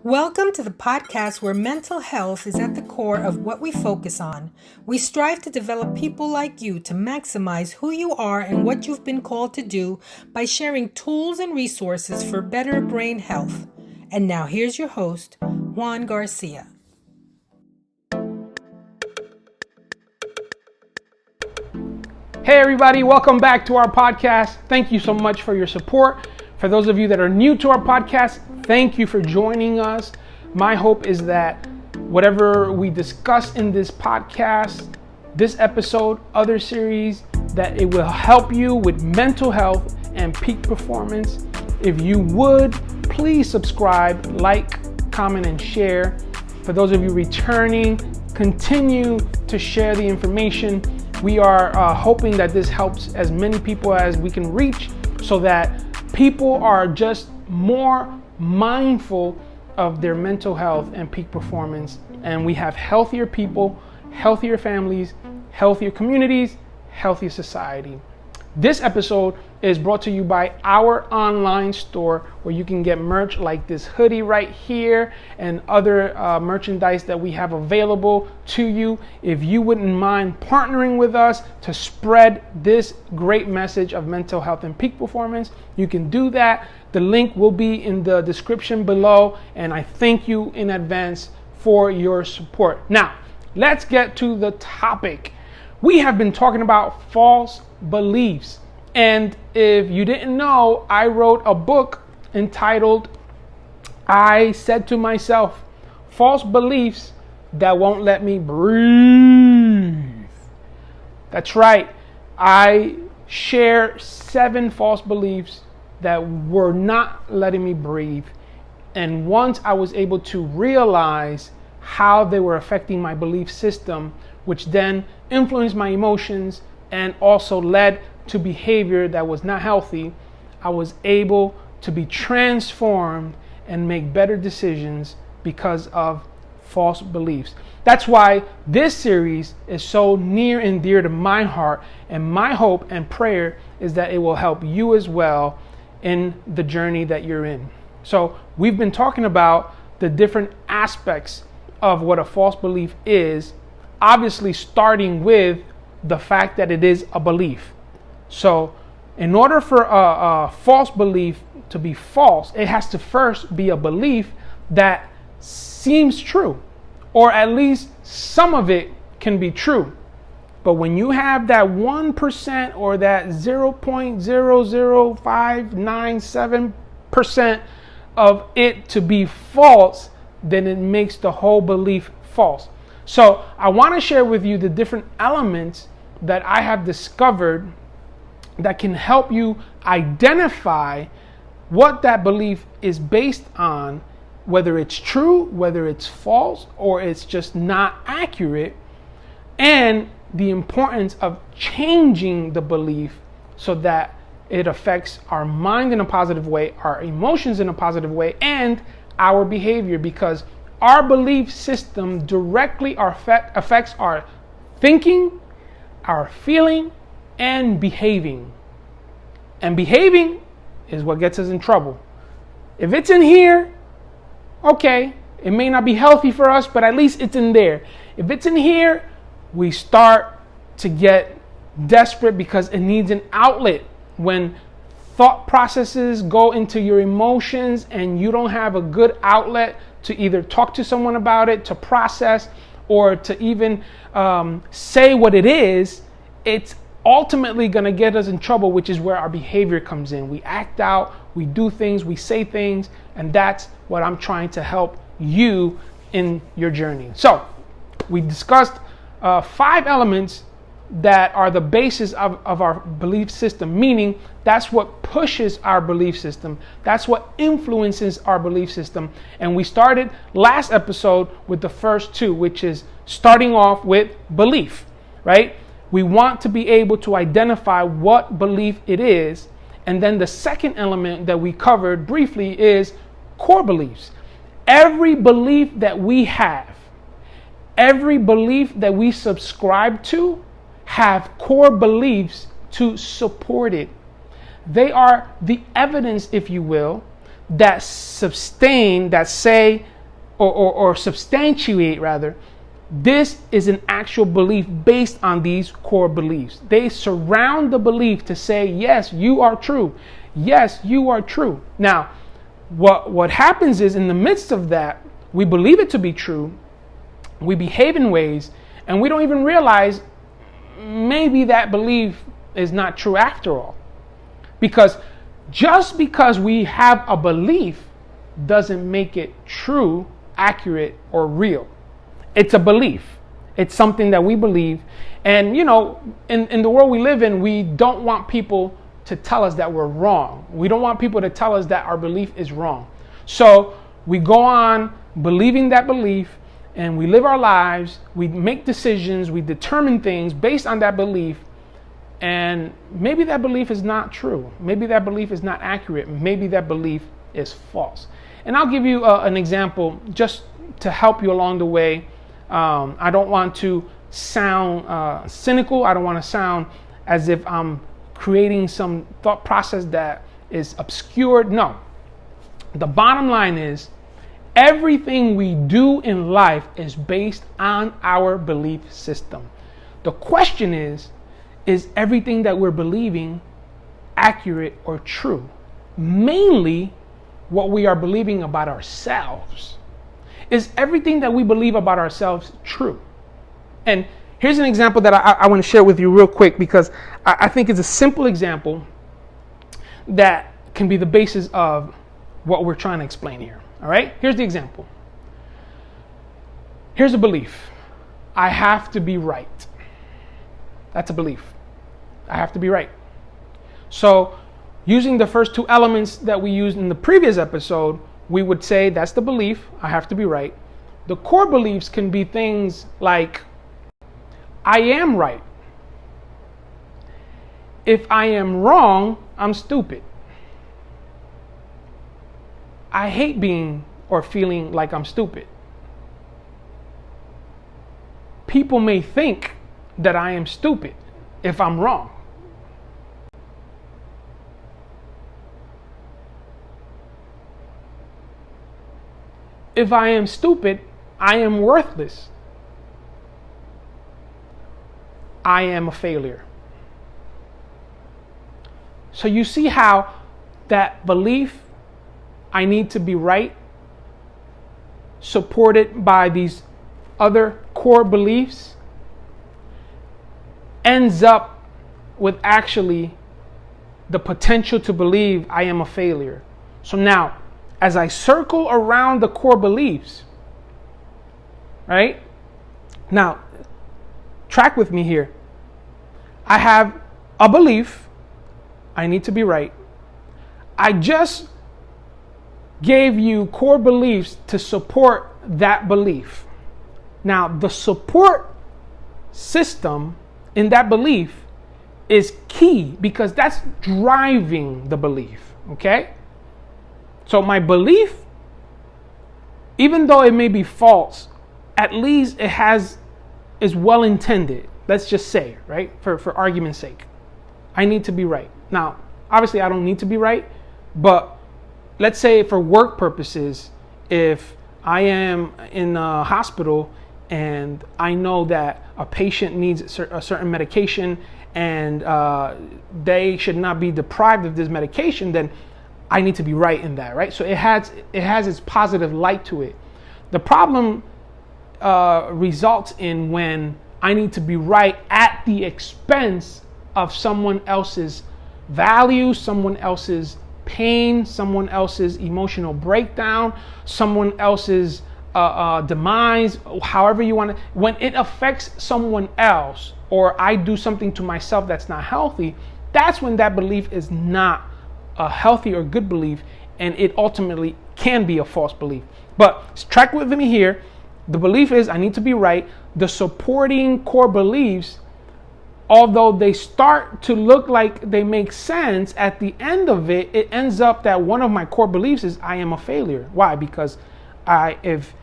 Welcome to the podcast where mental health is at the core of what we focus on. We strive to develop people like you to maximize who you are and what you've been called to do by sharing tools and resources for better brain health. And now here's your host, Juan Garcia. Hey everybody, welcome back to our podcast. Thank you so much for your support. For those of you that are new to our podcast, thank you for joining us. My hope is that whatever we discuss in this podcast, this episode, other series, that it will help you with mental health and peak performance. If you would, please subscribe, like, comment, and share. For those of you returning, continue to share the information. We are hoping that this helps as many people as we can reach so that people are just more mindful of their mental health and peak performance. And we have healthier people, healthier families, healthier communities, healthier society. This episode is brought to you by our online store where you can get merch like this hoodie right here and other merchandise that we have available to you. If you wouldn't mind partnering with us to spread this great message of mental health and peak performance, you can do that. The link will be in the description below, and I thank you in advance for your support. Now, let's get to the topic. We have been talking about false beliefs. And if you didn't know, I wrote a book entitled, I Said to Myself, False Beliefs That Won't Let Me Breathe. That's right. I share 7 false beliefs that were not letting me breathe. And once I was able to realize how they were affecting my belief system, which then influenced my emotions and also led to behavior that was not healthy, I was able to be transformed and make better decisions because of false beliefs. That's why this series is so near and dear to my heart, and my hope and prayer is that it will help you as well in the journey that you're in. So we've been talking about the different aspects of what a false belief is, obviously starting with the fact that it is a belief. So in order for a false belief to be false, it has to first be a belief that seems true, or at least some of it can be true. But when you have that 1% or that 0.00597% of it to be false, then it makes the whole belief false. So I want to share with you the different elements that I have discovered that can help you identify what that belief is based on, whether it's true, whether it's false, or it's just not accurate, and the importance of changing the belief so that it affects our mind in a positive way, our emotions in a positive way, and our behavior, because our belief system directly affects our thinking, our feeling, and behaving. And behaving is what gets us in trouble. If it's in here, okay, it may not be healthy for us, but at least it's in there. If it's in here, we start to get desperate because it needs an outlet. When thought processes go into your emotions and you don't have a good outlet to either talk to someone about it, to process, or to even say what it is, it's ultimately going to get us in trouble, which is where our behavior comes in. We act out, we do things, we say things, and that's what I'm trying to help you in your journey. So we discussed 5 elements that are the basis of our belief system, meaning that's what pushes our belief system. That's what influences our belief system. And we started last episode with the first 2, which is starting off with belief, right? We want to be able to identify what belief it is. And then the second element that we covered briefly is core beliefs. Every belief that we have, every belief that we subscribe to, have core beliefs to support it. They are the evidence, if you will, that sustain, that say or substantiate rather, this is an actual belief based on these core beliefs. They surround the belief to say, yes, you are true. Yes, you are true. Now, what happens is in the midst of that, we believe it to be true. We behave in ways, and we don't even realize maybe that belief is not true after all. Because just because we have a belief doesn't make it true, accurate, or real. It's a belief. It's something that we believe. And, in the world we live in, we don't want people to tell us that we're wrong. We don't want people to tell us that our belief is wrong. So we go on believing that belief, and we live our lives, we make decisions, we determine things based on that belief, and maybe that belief is not true. Maybe that belief is not accurate. Maybe that belief is false. And I'll give you an example just to help you along the way. I don't want to sound cynical. I don't want to sound as if I'm creating some thought process that is obscured. No. The bottom line is, everything we do in life is based on our belief system. The question is everything that we're believing accurate or true? Mainly what we are believing about ourselves. Is everything that we believe about ourselves true? And here's an example that I want to share with you real quick, because I think it's a simple example that can be the basis of what we're trying to explain here. All right, here's the example. Here's a belief. I have to be right. That's a belief. I have to be right. So using the first two elements that we used in the previous episode, we would say that's the belief. I have to be right. The core beliefs can be things like, I am right. If I am wrong, I'm stupid. I hate being or feeling like I'm stupid. People may think that I am stupid if I'm wrong. If I am stupid, I am worthless. I am a failure. So you see how that belief, I need to be right, supported by these other core beliefs, ends up with actually the potential to believe I am a failure. So now, as I circle around the core beliefs, right? Now, track with me here. I have a belief, I need to be right. I just gave you core beliefs to support that belief. Now, the support system in that belief is key because that's driving the belief, okay? So my belief, even though it may be false, at least is well intended. Let's just say, right? For argument's sake, I need to be right. Now, obviously I don't need to be right, but let's say for work purposes, if I am in a hospital and I know that a patient needs a certain medication and they should not be deprived of this medication, then I need to be right in that, right? So it has its positive light to it. The problem results in when I need to be right at the expense of someone else's value, someone else's pain, someone else's emotional breakdown, someone else's demise, however you want to. When it affects someone else, or I do something to myself that's not healthy, that's when that belief is not a healthy or good belief, and it ultimately can be a false belief. But track with me here. The belief is I need to be right. The supporting core beliefs, although they start to look like they make sense, at the end of it, it ends up that one of my core beliefs is I am a failure. Why? Because if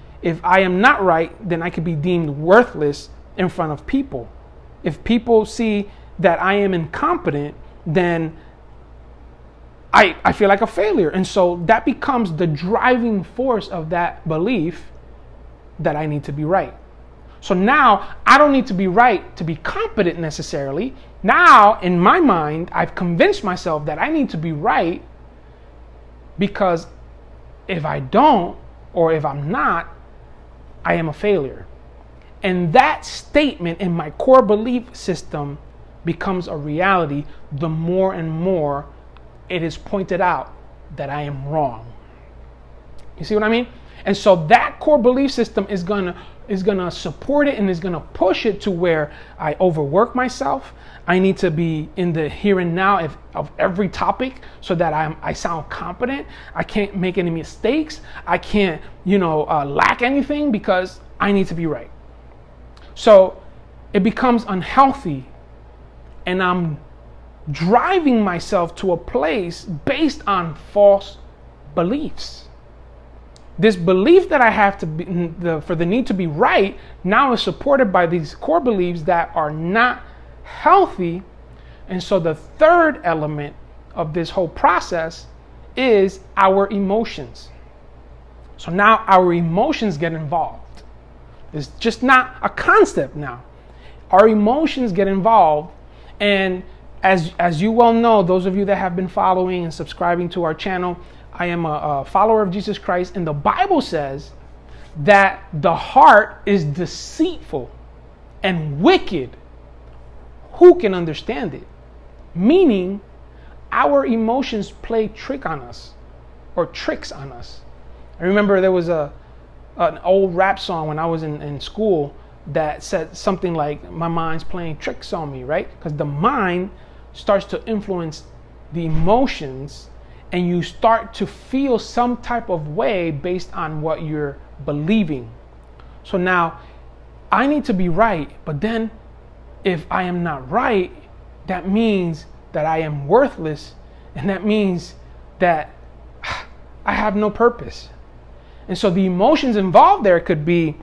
I am not right, then I could be deemed worthless in front of people. If people see that I am incompetent, then I feel like a failure. And so that becomes the driving force of that belief. that I need to be right. So now I don't need to be right to be competent necessarily. Now, in my mind, I've convinced myself that I need to be right, because if I don't, or if I'm not, I am a failure. And that statement in my core belief system becomes a reality the more and more it is pointed out that I am wrong. You see what I mean? And so that core belief system is gonna support it, and is gonna push it to where I overwork myself. I need to be in the here and now of every topic so that I sound competent. I can't make any mistakes. I can't, lack anything, because I need to be right. So it becomes unhealthy, and I'm driving myself to a place based on false beliefs. This belief that I have to be for the need to be right now is supported by these core beliefs that are not healthy. And so the third element of this whole process is our emotions. So now our emotions get involved. It's just not a concept now. Our emotions get involved. And as you well know, those of you that have been following and subscribing to our channel, I am a follower of Jesus Christ, and the Bible says that the heart is deceitful and wicked. Who can understand it? Meaning, our emotions play tricks on us. I remember there was an old rap song when I was in school that said something like, my mind's playing tricks on me, right? Because the mind starts to influence the emotions, and you start to feel some type of way based on what you're believing. So now I need to be right, but then if I am not right, that means that I am worthless, and that means that I have no purpose. And so the emotions involved there could be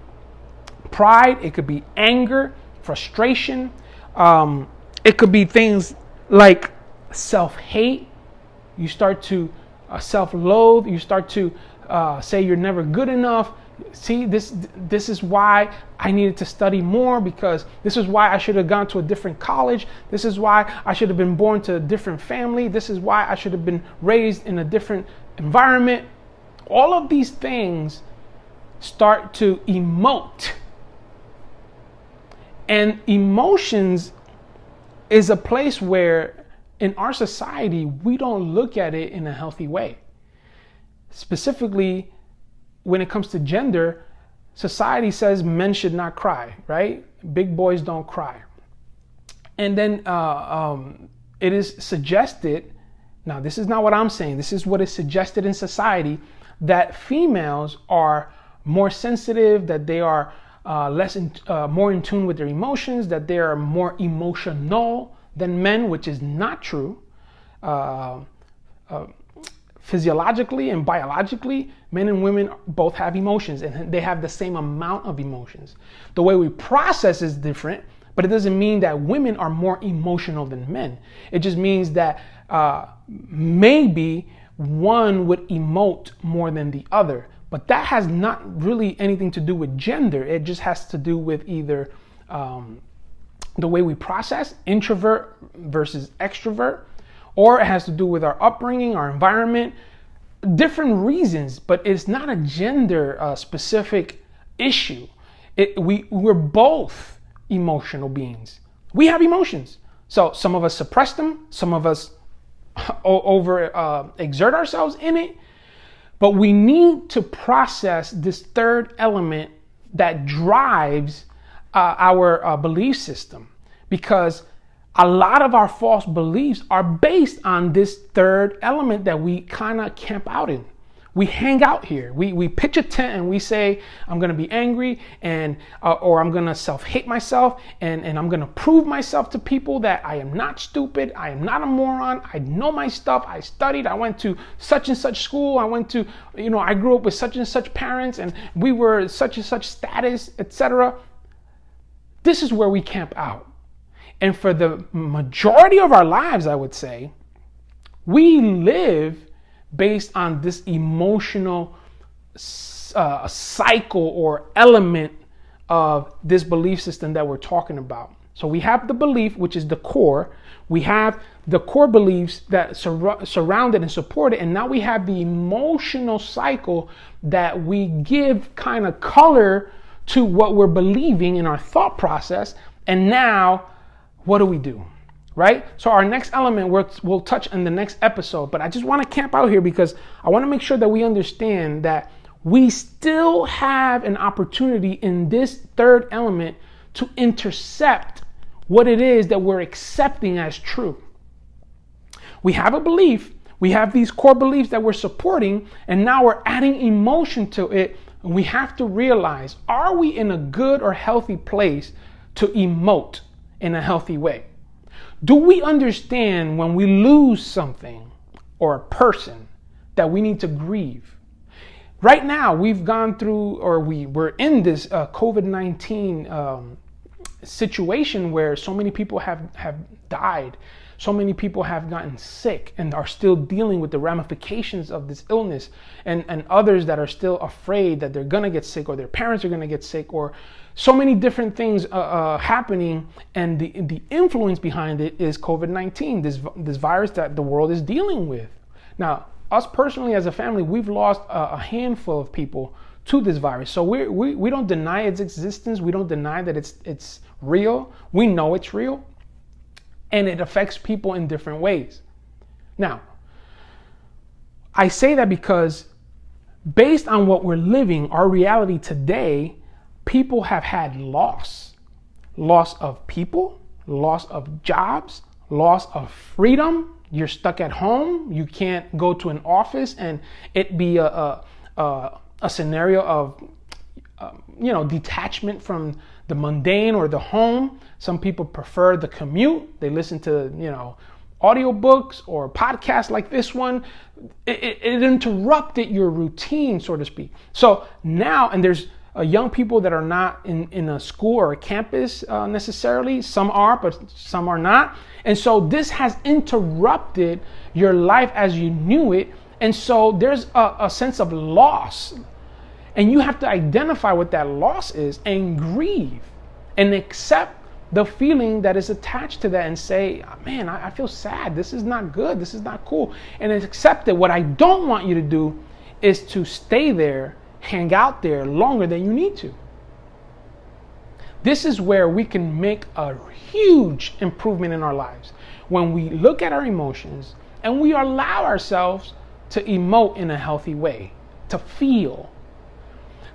pride, it could be anger, frustration, it could be things like self-hate. You start to self-loathe. You start to say you're never good enough. See, this is why I needed to study more, because this is why I should have gone to a different college. This is why I should have been born to a different family. This is why I should have been raised in a different environment. All of these things start to emote. And emotions is a place where in our society, we don't look at it in a healthy way. Specifically, when it comes to gender, society says men should not cry, right? Big boys don't cry. And then it is suggested, now this is not what I'm saying, this is what is suggested in society, that females are more sensitive, that they are more in tune with their emotions, that they are more emotional than men, which is not true. Physiologically and biologically, men and women both have emotions, and they have the same amount of emotions. The way we process is different, but it doesn't mean that women are more emotional than men. It just means that maybe one would emote more than the other, but that has not really anything to do with gender. It just has to do with either the way we process, introvert versus extrovert, or it has to do with our upbringing, our environment, different reasons, but it's not a gender specific issue. We're both emotional beings. We have emotions. So some of us suppress them, some of us exert ourselves in it, but we need to process this third element that drives our belief system, because a lot of our false beliefs are based on this third element that we kind of camp out in. We hang out here. We pitch a tent and we say, I'm going to be angry, and or I'm going to self-hate myself, and I'm going to prove myself to people that I am not stupid. I am not a moron. I know my stuff. I studied. I went to such and such school. I grew up with such and such parents, and we were such and such status, etc. This is where we camp out. And for the majority of our lives, I would say, we live based on this emotional a cycle or element of this belief system that we're talking about. So we have the belief, which is the core. We have the core beliefs that surround it and support it. And now we have the emotional cycle that we give kind of color to what we're believing in our thought process. And now, what do? Right? So our next element we'll touch in the next episode. But I just want to camp out here because I want to make sure that we understand that we still have an opportunity in this third element to intercept what it is that we're accepting as true. We have a belief, we have these core beliefs that we're supporting, and now we're adding emotion to it. And we have to realize, are we in a good or healthy place to emote in a healthy way? Do we understand when we lose something or a person that we need to grieve? Right now, we've gone through, or we're in this COVID-19 situation where so many people have died. So many people have gotten sick and are still dealing with the ramifications of this illness, and others that are still afraid that they're going to get sick or their parents are going to get sick, or so many different things happening. And the influence behind it is COVID-19, this virus that the world is dealing with. Now, us personally as a family, we've lost a handful of people to this virus. So we don't deny its existence. We don't deny that it's real. We know it's real. And it affects people in different ways. Now, I say that because based on what we're living, our reality today, people have had loss of people, loss of jobs, loss of freedom. You're stuck at home. You can't go to an office and it be a scenario of detachment from the mundane or the home. Some people prefer the commute. They listen to audiobooks or podcasts like this one. It interrupted your routine, so to speak. So now, and there's young people that are not in a school or a campus necessarily. Some are, but some are not. And so this has interrupted your life as you knew it. And so there's a sense of loss. And you have to identify what that loss is and grieve and accept the feeling that is attached to that and say, man, I feel sad. This is not good. This is not cool. And accept it. What I don't want you to do is to stay there, hang out there longer than you need to. This is where we can make a huge improvement in our lives. When we look at our emotions and we allow ourselves to emote in a healthy way, to feel.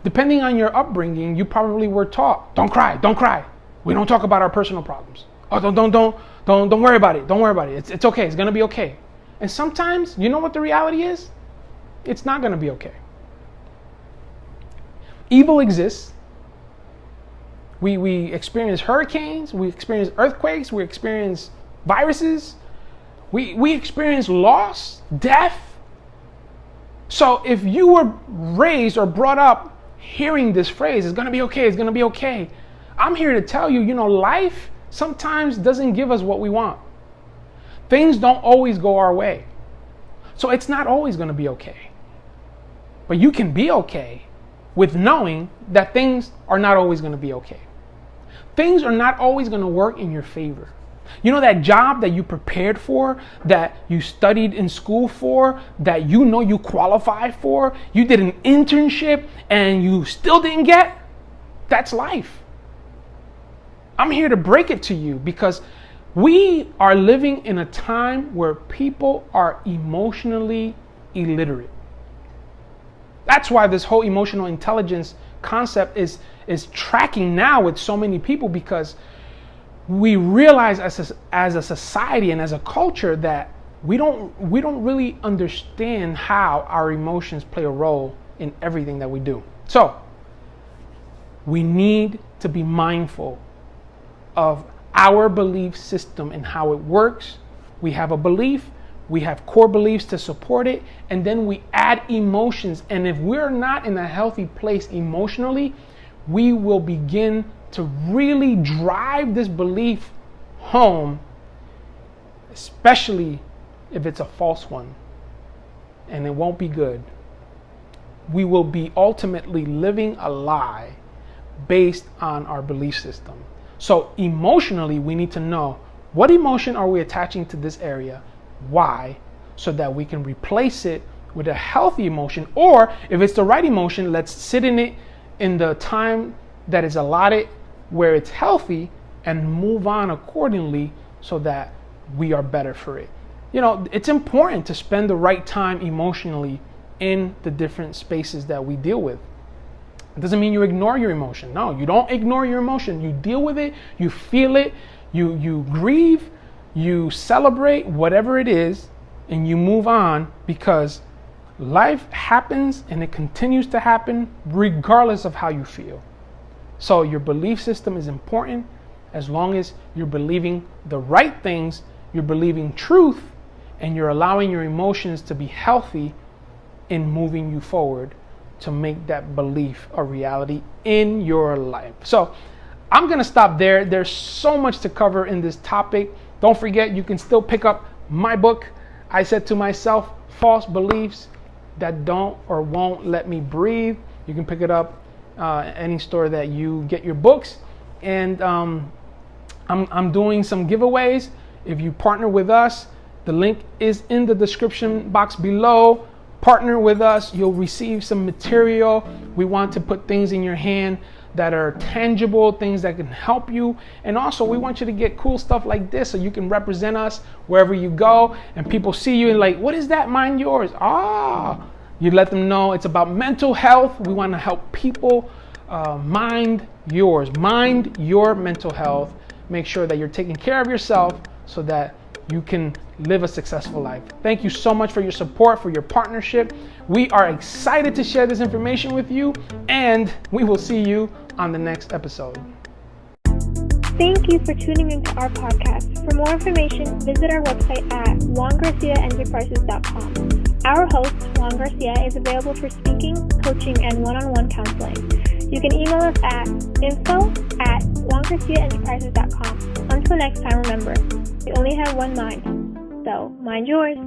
Depending on your upbringing, you probably were taught, don't cry, don't cry. We don't talk about our personal problems. Oh, don't worry about it. Don't worry about it. It's okay. It's going to be okay. And sometimes, you know what the reality is? It's not going to be okay. Evil exists. We experience hurricanes. We experience earthquakes. We experience viruses. We experience loss, death. So if you were raised or brought up hearing this phrase, it's going to be okay, it's going to be okay. I'm here to tell you, life sometimes doesn't give us what we want. Things don't always go our way. So it's not always going to be okay. But you can be okay with knowing that things are not always going to be okay. Things are not always going to work in your favor. That job that you prepared for, that you studied in school for, that you qualify for, you did an internship and you still didn't get, that's life. I'm here to break it to you because we are living in a time where people are emotionally illiterate. That's why this whole emotional intelligence concept is tracking now with so many people, because we realize as a society and as a culture that we don't really understand how our emotions play a role in everything that we do. So we need to be mindful of our belief system and how it works. We have a belief, we have core beliefs to support it, and then we add emotions. And if we're not in a healthy place emotionally, we will begin to really drive this belief home, especially if it's a false one, and it won't be good. we will be ultimately living a lie based on our belief system. So emotionally, we need to know what emotion are we attaching to this area, why, so that we can replace it with a healthy emotion. Or if it's the right emotion, let's sit in it in the time that is allotted where it's healthy and move on accordingly so that we are better for it. You know, it's important to spend the right time emotionally in the different spaces that we deal with. It doesn't mean you ignore your emotion. No, you don't ignore your emotion. You deal with it, you feel it, you grieve, you celebrate whatever it is, and you move on, because life happens and it continues to happen regardless of how you feel. So your belief system is important. As long as you're believing the right things, you're believing truth, and you're allowing your emotions to be healthy in moving you forward to make that belief a reality in your life. So I'm going to stop there. There's so much to cover in this topic. Don't forget, you can still pick up my book, I Said to Myself, False Beliefs That Don't or Won't Let Me Breathe. You can pick it up any store that you get your books. And I'm doing some giveaways. If you partner with us, the link is in the description box below. Partner with us, you'll receive some material. We want to put things in your hand that are tangible, things that can help you. And also, we want you to get cool stuff like this so you can represent us wherever you go, and people see you and like, what is that? Mind yours. You let them know it's about mental health. We want to help people mind yours. Mind your mental health. Make sure that you're taking care of yourself so that you can live a successful life. Thank you so much for your support, for your partnership. We are excited to share this information with you, and we will see you on the next episode. Thank you for tuning into our podcast. For more information, visit our website at juangarciaenterprises.com. Our host, Juan Garcia, is available for speaking, coaching, and one-on-one counseling. You can email us at info@juangarciaenterprises.com. Until next time, remember, we only have one mind, so mind yours.